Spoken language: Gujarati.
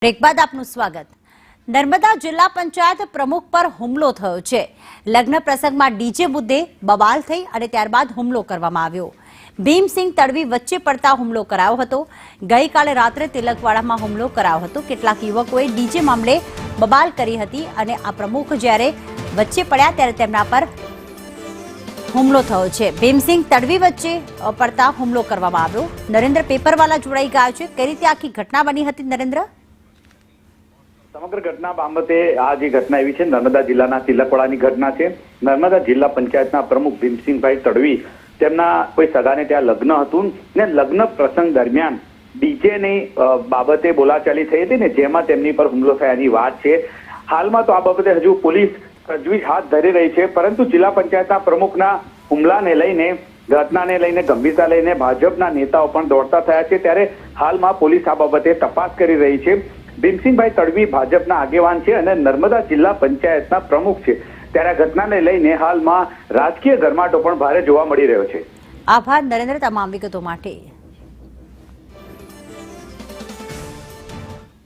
બ્રેક બાદ આપનું સ્વાગત। નર્મદા જિલ્લા પંચાયત પ્રમુખ પર હુમલો થયો છે। લગ્ન પ્રસંગમાં ડીજે મુદ્દે બવાલ થઈ અને ત્યારબાદ હુમલો કરવામાં આવ્યો। ભીમસિંહ તડવી વચ્ચે પડતા હુમલો કરાયો હતો। ગઈકાલે રાત્રે તિલકવાડામાં હુમલો કરાયો હતો। કેટલાક યુવકોએ ડીજે મામલે બબાલ કરી હતી અને આ પ્રમુખ જ્યારે વચ્ચે પડ્યા ત્યારે તેમના પર હુમલો થયો છે। ભીમસિંહ તડવી વચ્ચે પડતા હુમલો કરવામાં આવ્યો। નરેન્દ્ર પેપરવાલા જોડાઈ ગયા છે। કઈ રીતે આખી ઘટના બની હતી નરેન્દ્ર? સમગ્ર ઘટના બાબતે આ જે ઘટના એવી છે નર્મદા જિલ્લાના તિલકવાડાની ઘટના છે। નર્મદા જિલ્લા પંચાયતના પ્રમુખ ભીમસિંહભાઈ તડવી તેમના કોઈ સગાને ત્યાં લગ્ન હતું ને લગ્ન પ્રસંગ દરમિયાન ડીજેની બાબતે બોલાચાલી થઈ હતી ને જેમાં તેમની પર હુમલો થયાની વાત છે। હાલમાં તો આ બાબતે હજુ પોલીસ તજવીજ હાથ ધરી રહી છે, પરંતુ જિલ્લા પંચાયતના પ્રમુખના હુમલાને લઈને ઘટનાને લઈને ગંભીરતા લઈને ભાજપના નેતાઓ પણ દોડતા થયા છે। ત્યારે હાલમાં પોલીસ આ બાબતે તપાસ કરી રહી છે। ભીમસિંહભાઈ તડવી ભાજપના આગેવાન છે અને નર્મદા જિલ્લા પંચાયતના પ્રમુખ છે। ત્યારે આ ઘટનાને લઈને હાલમાં રાજકીય ગરમાટો પણ ભારે જોવા મળી રહ્યો છે। આભાર નરેન્દ્ર તમામ વિગતો માટે।